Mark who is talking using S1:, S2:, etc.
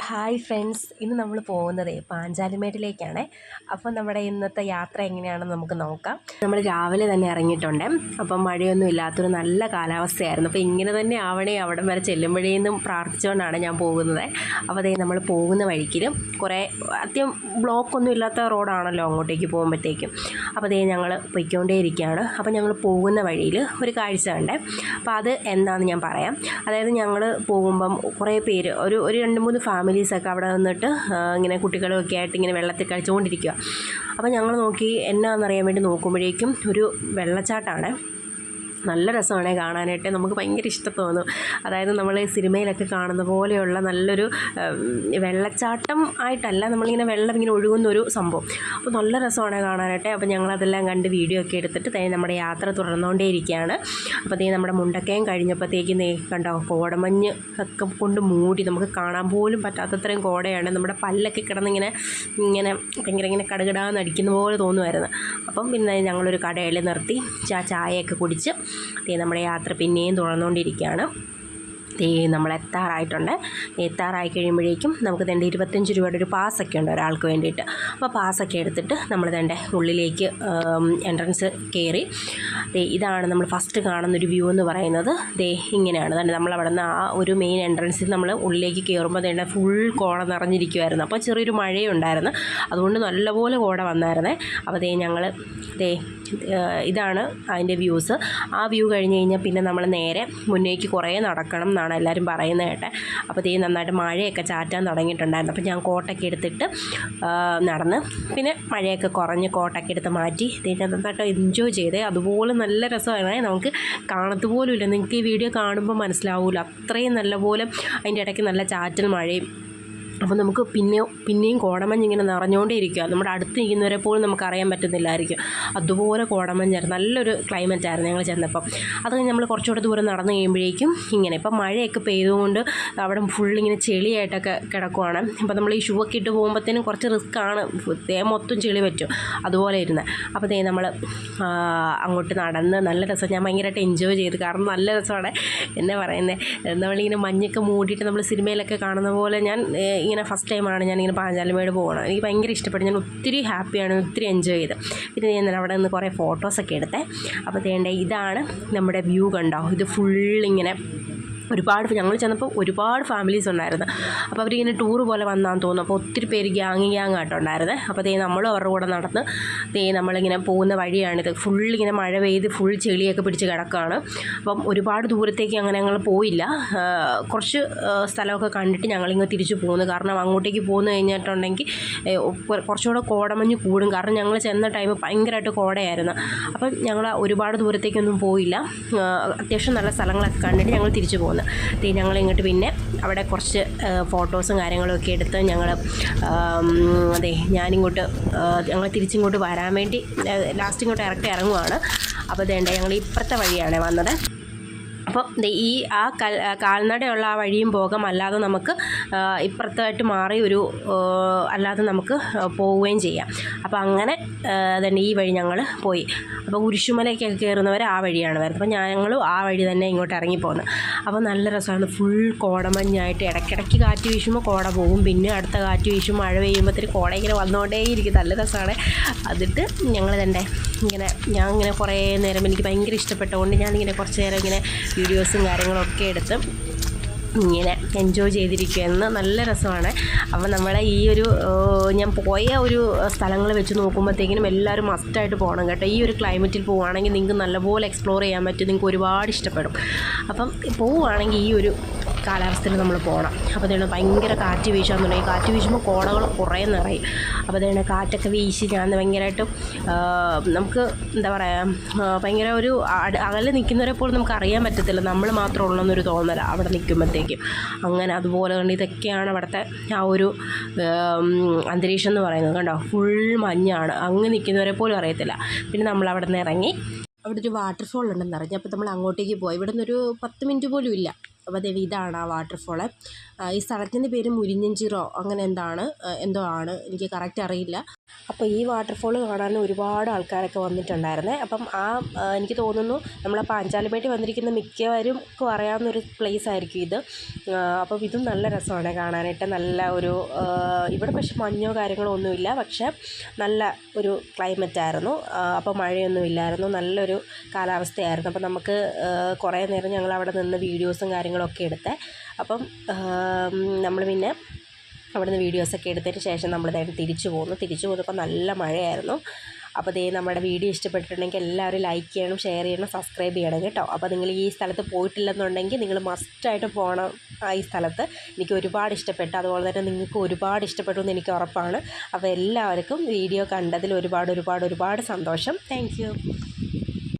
S1: Hi friends, ഇന്ന് നമ്മൾ പോകുന്നത് പാഞ്ചാലിമേട്ടിലേക്കാണ്. അപ്പോൾ നമ്മുടെ ഇന്നത്തെ യാത്ര എങ്ങനെയാണെന്ന് നമുക്ക് നോക്കാം. നമ്മൾ രാവിലെ തന്നെ ഇറങ്ങിയിട്ടുണ്ട്. അപ്പം മഴയൊന്നും ഇല്ലാത്തൊരു നല്ല കാലാവസ്ഥയായിരുന്നു. അപ്പോൾ ഇങ്ങനെ തന്നെ ആവണേ അവിടം വരെ ചെല്ലുമ്പോഴേന്നും പ്രാർത്ഥിച്ചുകൊണ്ടാണ് ഞാൻ പോകുന്നത്. അപ്പോൾ അതേ നമ്മൾ പോകുന്ന വഴിക്കിലും കുറേ അത്യം ബ്ലോക്കൊന്നും ഇല്ലാത്ത റോഡാണല്ലോ അങ്ങോട്ടേക്ക് പോകുമ്പോഴത്തേക്കും. അപ്പോൾ അതേ ഞങ്ങൾ പൊയ്ക്കൊണ്ടേയിരിക്കുകയാണ്. അപ്പോൾ ഞങ്ങൾ പോകുന്ന വഴിയിൽ ഒരു കാഴ്ച ഉണ്ട്. അപ്പോൾ അത് എന്താണെന്ന് ഞാൻ പറയാം. അതായത് ഞങ്ങൾ പോകുമ്പം കുറേ പേര് ഒരു 2-3 ഫാമിലീസൊക്കെ അവിടെ നിന്നിട്ട് ഇങ്ങനെ കുട്ടികളൊക്കെ ആയിട്ട് ഇങ്ങനെ വെള്ളത്തിൽ കളിച്ചുകൊണ്ടിരിക്കുക. അപ്പോൾ ഞങ്ങൾ നോക്കി എന്നാണെന്നറിയാൻ വേണ്ടി നോക്കുമ്പോഴേക്കും ഒരു വെള്ളച്ചാട്ടമാണ്. നല്ല രസമാണ് കാണാനായിട്ട്. നമുക്ക് ഭയങ്കര ഇഷ്ടം തോന്നും. അതായത് നമ്മൾ സിനിമയിലൊക്കെ കാണുന്ന പോലെയുള്ള നല്ലൊരു വെള്ളച്ചാട്ടം ആയിട്ടല്ല, നമ്മളിങ്ങനെ വെള്ളം ഇങ്ങനെ ഒഴുകുന്നൊരു സംഭവം. അപ്പോൾ നല്ല രസമാണ് കാണാനായിട്ട്. അപ്പോൾ ഞങ്ങളതെല്ലാം കണ്ട് വീഡിയോ ഒക്കെ എടുത്തിട്ട് നമ്മുടെ യാത്ര തുടർന്നുകൊണ്ടേയിരിക്കുകയാണ്. അപ്പോൾ നമ്മുടെ മുണ്ടക്കയം കഴിഞ്ഞപ്പോഴത്തേക്കും കണ്ടോ കോടമഞ്ഞ് ഒക്കെ കൊണ്ട് മൂടി, നമുക്ക് കാണാൻ പോലും പറ്റാത്തത്രയും കോടയാണ്. നമ്മുടെ പല്ലൊക്കെ കിടന്നിങ്ങനെ ഭയങ്കര ഇങ്ങനെ കടുകടാന്ന് അടിക്കുന്ന പോലെ തോന്നുമായിരുന്നു. അപ്പം പിന്നെ ഞങ്ങളൊരു കടയിൽ നിർത്തി ചായയൊക്കെ കുടിച്ച് നമ്മുടെ യാത്ര പിന്നെയും തുടർന്നുകൊണ്ടിരിക്കുകയാണ്. നമ്മൾ എത്താറായി കഴിയുമ്പോഴേക്കും നമുക്ക് 25 രൂപയുടെ ഒരു പാസ്സൊക്കെ ഉണ്ട് ഒരാൾക്ക് വേണ്ടിയിട്ട്. അപ്പോൾ പാസ്സൊക്കെ എടുത്തിട്ട് നമ്മൾ ഉള്ളിലേക്ക് എൻട്രൻസ് കയറി. ഇതാണ് നമ്മൾ ഫസ്റ്റ് കാണുന്നൊരു വ്യൂ എന്ന് പറയുന്നത്. ഇങ്ങനെയാണ് നമ്മളവിടെ നിന്ന് ആ ഒരു മെയിൻ എൻട്രൻസിൽ നമ്മൾ ഉള്ളിലേക്ക് കയറുമ്പോൾ ഫുൾ കോട നിറഞ്ഞിരിക്കുമായിരുന്നു. അപ്പോൾ ചെറിയൊരു മഴയുണ്ടായിരുന്നു, അതുകൊണ്ട് നല്ലപോലെ കോട വന്നായിരുന്നേ. അപ്പോൾ ഞങ്ങൾ ഇതാണ് അതിൻ്റെ വ്യൂസ്. ആ വ്യൂ കഴിഞ്ഞ് കഴിഞ്ഞാൽ പിന്നെ നമ്മൾ നേരെ മുന്നേക്ക് കുറേ നടക്കണം എന്നാണ് എല്ലാവരും പറയുന്നത് കേട്ടെ. അപ്പോൾ നന്നായിട്ട് മഴയൊക്കെ ചാറ്റാൻ തുടങ്ങിയിട്ടുണ്ടായിരുന്നു. അപ്പോൾ ഞാൻ കോട്ടൊക്കെ എടുത്തിട്ട് നടന്ന് പിന്നെ മഴയൊക്കെ കുറഞ്ഞ് കോട്ടൊക്കെ എടുത്ത് മാറ്റി നന്നായിട്ട് എൻജോയ് ചെയ്തേ. അതുപോലെ നല്ല രസമാണ്, നമുക്ക് കാണത്ത് പോലും ഇല്ല. നിങ്ങൾക്ക് ഈ വീഡിയോ കാണുമ്പോൾ മനസ്സിലാവില്ല, അത്രയും നല്ലപോലെ അതിൻ്റെ ഇടയ്ക്ക് നല്ല ചാറ്റൽ മഴയും. അപ്പോൾ നമുക്ക് പിന്നെയും കോടമഞ്ഞ് ഇങ്ങനെ നിറഞ്ഞുകൊണ്ടേ ഇരിക്കുക. നമ്മുടെ അടുത്ത് നിൽക്കുന്നവരെ പോലും നമുക്കറിയാൻ പറ്റുന്നില്ലായിരിക്കും, അതുപോലെ കോടമഞ്ഞായിരുന്നു. നല്ലൊരു ക്ലൈമറ്റായിരുന്നു ഞങ്ങൾ ചെന്നപ്പം. അത് കഴിഞ്ഞ് നമ്മൾ കുറച്ചുകൂടെ ദൂരം നടന്നു കഴിയുമ്പോഴേക്കും ഇപ്പം മഴയൊക്കെ പെയ്തുകൊണ്ട് അവിടെ ഫുള്ളിങ്ങനെ ചെളിയായിട്ടൊക്കെ കിടക്കുവാണ്. അപ്പോൾ നമ്മൾ ഈ ഷൂ ഒക്കെ ഇട്ട് പോകുമ്പോഴത്തേനും കുറച്ച് റിസ്ക്കാണ്, മൊത്തം ചെളി പറ്റും, അതുപോലെ ഇരുന്ന്. അപ്പോൾ നമ്മൾ അങ്ങോട്ട് നടന്ന് നല്ല രസം. ഞാൻ ഭയങ്കരമായിട്ട് എൻജോയ് ചെയ്തു, കാരണം നല്ല രസമാണ്. എന്നാ പറയുന്നത്, നമ്മളിങ്ങനെ മഞ്ഞൊക്കെ മൂടിയിട്ട് നമ്മൾ സിനിമയിലൊക്കെ കാണുന്ന പോലെ ഞാൻ ഇങ്ങനെ ഫസ്റ്റ് ടൈമാണ് ഞാനിങ്ങനെ പാഞ്ചാലിമേട് പോകണം. എനിക്ക് ഭയങ്കര ഇഷ്ടപ്പെട്ടു, ഞാൻ ഒത്തിരി ഹാപ്പിയാണ്, ഒത്തിരി എൻജോയ് ചെയ്ത്. പിന്നെ ഞാൻ അവിടെ നിന്ന് കുറേ ഫോട്ടോസൊക്കെ എടുത്തേ. അപ്പോൾ ഇതാണ് നമ്മുടെ വ്യൂ. കണ്ടോ, ഇത് ഫുള്ളിങ്ങനെ ഞങ്ങൾ ചെന്നപ്പോൾ ഒരുപാട് ഫാമിലീസ് ഉണ്ടായിരുന്നു. അപ്പോൾ അവരിങ്ങനെ ടൂറ് പോലെ വന്നാന്ന് തോന്നുന്നു. അപ്പോൾ ഒത്തിരി പേര് ഗ്യാങ് ആയിട്ടുണ്ടായിരുന്നേ. അപ്പോൾ നമ്മളും അവരുടെ കൂടെ നടന്ന് നമ്മളിങ്ങനെ പോകുന്ന വഴിയാണിത്. ഫുള്ളിങ്ങനെ മഴ പെയ്ത് ഫുൾ ചെളിയൊക്കെ പിടിച്ച് കിടക്കുകയാണ്. അപ്പം ഒരുപാട് ദൂരത്തേക്ക് അങ്ങനെ ഞങ്ങൾ പോയില്ല, കുറച്ച് സ്ഥലമൊക്കെ കണ്ടിട്ട് ഞങ്ങളിങ്ങനെ തിരിച്ചു പോകുന്നു. കാരണം അങ്ങോട്ടേക്ക് പോന്നു കഴിഞ്ഞിട്ടുണ്ടെങ്കിൽ കുറച്ചുകൂടെ കോടമഞ്ഞ് കൂടും. കാരണം ഞങ്ങൾ ചെന്ന ടൈം ഭയങ്കരമായിട്ട് കോടയായിരുന്നു. അപ്പം ഞങ്ങൾ ഒരുപാട് ദൂരത്തേക്കൊന്നും പോയില്ല, അത്യാവശ്യം നല്ല സ്ഥലങ്ങളൊക്കെ കണ്ടിട്ട് ഞങ്ങൾ തിരിച്ചു പോകുന്നു. ഞങ്ങളിങ്ങോട്ട് പിന്നെ അവിടെ കുറച്ച് ഫോട്ടോസും കാര്യങ്ങളും ഒക്കെ എടുത്ത് ഞാനിങ്ങോട്ട് ഞങ്ങൾ തിരിച്ചിങ്ങോട്ട് വരാൻ വേണ്ടി ലാസ്റ്റ് ഇങ്ങോട്ട് ഇറങ്ങുവാണ്. അപ്പോൾ ഞങ്ങൾ ഇപ്പുറത്തെ വഴിയാണ് വന്നത്. അപ്പോൾ ഈ കാൽനടയുള്ള ആ വഴിയും പോകാം, അല്ലാതെ നമുക്ക് ഇപ്പുറത്തായിട്ട് മാറി അല്ലാതെ നമുക്ക് പോവുകയും ചെയ്യാം. അപ്പോൾ അങ്ങനെ ഈ വഴി ഞങ്ങൾ പോയി. അപ്പോൾ കുരിശുമലയ്ക്കൊക്കെ കയറുന്നവർ ആ വഴിയാണ് വരുന്നത്. അപ്പോൾ ഞങ്ങളും ആ വഴി തന്നെ ഇങ്ങോട്ട് ഇറങ്ങിപ്പോകുന്നു. അപ്പോൾ നല്ല രസമാണ്, ഫുൾ കോടമഞ്ഞായിട്ട്. ഇടയ്ക്കിടയ്ക്ക് കാറ്റ് വീശുമ്പോൾ കോട പോകും, പിന്നെ അടുത്ത കാറ്റ് വീശും, മഴ പെയ്യുമ്പോഴത്തേക്ക് കോട ഇങ്ങനെ വന്നുകൊണ്ടേയിരിക്കും. നല്ല രസമാണ്. എന്നിട്ട് ഞങ്ങൾ ഞാൻ ഇങ്ങനെ കുറേ നേരം, എനിക്ക് ഭയങ്കര ഇഷ്ടപ്പെട്ടതുകൊണ്ട് ഞാനിങ്ങനെ കുറച്ച് നേരം ഇങ്ങനെ വീഡിയോസും കാര്യങ്ങളൊക്കെ എടുത്ത് ഇങ്ങനെ എൻജോയ് ചെയ്തിരിക്കുകയെന്ന്. നല്ല രസമാണ്. അപ്പോൾ നമ്മളെ ഈ ഞാൻ പോയ സ്ഥലങ്ങൾ വെച്ച് നോക്കുമ്പോഴത്തേക്കിനും എല്ലാവരും മസ്റ്റായിട്ട് പോകണം കേട്ടോ. ഈ ഒരു ക്ലൈമറ്റിൽ പോവുകയാണെങ്കിൽ നിങ്ങൾക്ക് നല്ലപോലെ എക്സ്പ്ലോർ ചെയ്യാൻ പറ്റും, നിങ്ങൾക്ക് ഒരുപാട് ഇഷ്ടപ്പെടും. അപ്പം പോവുകയാണെങ്കിൽ ഈ കാലാവസ്ഥയിൽ നമ്മൾ പോകണം. അപ്പോൾ ഭയങ്കര കാറ്റ് വീശാൻ തുടങ്ങി. കാറ്റ് വീശുമ്പോൾ കോടകൾ കുറേ നിറയും. അപ്പോൾ കാറ്റൊക്കെ വീശി ഞാൻ ഭയങ്കരമായിട്ട് നമുക്ക് എന്താ പറയുക, ഭയങ്കര അകലെ നിൽക്കുന്നവരെ പോലും നമുക്ക് അറിയാൻ പറ്റത്തില്ല, നമ്മൾ മാത്രം ഉള്ളെന്നൊരു തോന്നല അവിടെ നിൽക്കുമ്പോഴത്തേക്കും. അങ്ങനെ അതുപോലെ കണ്ട് ഇതൊക്കെയാണ് അവിടുത്തെ ആ അന്തരീക്ഷം എന്ന് പറയുന്നത്. കണ്ടോ, ഫുൾ മഞ്ഞാണ്, അങ്ങ് നിൽക്കുന്നവരെ പോലും അറിയത്തില്ല. പിന്നെ നമ്മൾ അവിടെ നിന്ന് ഇറങ്ങി അവിടെ ഒരു വാട്ടർഫോൾ ഉണ്ടെന്ന് അറിഞ്ഞു. അപ്പോൾ നമ്മൾ അങ്ങോട്ടേക്ക് പോയി. ഇവിടെ നിന്നൊരു 10 മിനിറ്റ് പോലും ഇല്ല. അപ്പോൾ ഇതാണ് ആ വാട്ടർഫോള്. ഈ സ്ഥലത്തിൻ്റെ പേര് മുരിഞ്ഞഞ്ചിറോ അങ്ങനെ എന്തോ ആണ്, എനിക്ക് കറക്റ്റ് അറിയില്ല. അപ്പോൾ ഈ വാട്ടർഫോൾ കാണാൻ ഒരുപാട് ആൾക്കാരൊക്കെ വന്നിട്ടുണ്ടായിരുന്നേ. അപ്പം എനിക്ക് തോന്നുന്നു നമ്മളെ പാഞ്ചാലിമേട്ടിൽ വന്നിരിക്കുന്ന മിക്കവർക്കും അറിയാവുന്നൊരു പ്ലേസ് ആയിരിക്കും ഇത്. അപ്പം ഇതും നല്ല രസമാണ് കാണാനായിട്ട്. നല്ല ഒരു ഇവിടെ പക്ഷെ മഞ്ഞോ കാര്യങ്ങളോ ഒന്നുമില്ല, പക്ഷെ നല്ല ഒരു ക്ലൈമറ്റായിരുന്നു. അപ്പോൾ മഴയൊന്നും ഇല്ലായിരുന്നു, നല്ലൊരു കാലാവസ്ഥയായിരുന്നു. അപ്പം നമുക്ക് കുറേ നേരം ഞങ്ങൾ അവിടെ നിന്ന് വീഡിയോസും കാര്യങ്ങളൊക്കെ എടുത്തേ. അപ്പം നമ്മൾ പിന്നെ അവിടെ നിന്ന് വീഡിയോസൊക്കെ എടുത്തതിന് ശേഷം നമ്മൾ തിരിച്ചു പോന്നപ്പോൾ നല്ല മഴയായിരുന്നു. അപ്പോൾ നമ്മുടെ വീഡിയോ ഇഷ്ടപ്പെട്ടിട്ടുണ്ടെങ്കിൽ എല്ലാവരും ലൈക്ക് ചെയ്യണം, ഷെയർ ചെയ്യണം, സബ്സ്ക്രൈബ് ചെയ്യണം കേട്ടോ. അപ്പോൾ നിങ്ങൾ ഈ സ്ഥലത്ത് പോയിട്ടില്ലെന്നുണ്ടെങ്കിൽ നിങ്ങൾ മസ്റ്റായിട്ട് പോകണം ഈ സ്ഥലത്ത്. എനിക്ക് ഒരുപാട് ഇഷ്ടപ്പെട്ടു, അതുപോലെ തന്നെ നിങ്ങൾക്ക് ഒരുപാട് ഇഷ്ടപ്പെട്ടു എന്ന് എനിക്ക് ഉറപ്പാണ്. അപ്പോൾ എല്ലാവർക്കും വീഡിയോ കണ്ടതിൽ ഒരുപാട് സന്തോഷം. Thank you.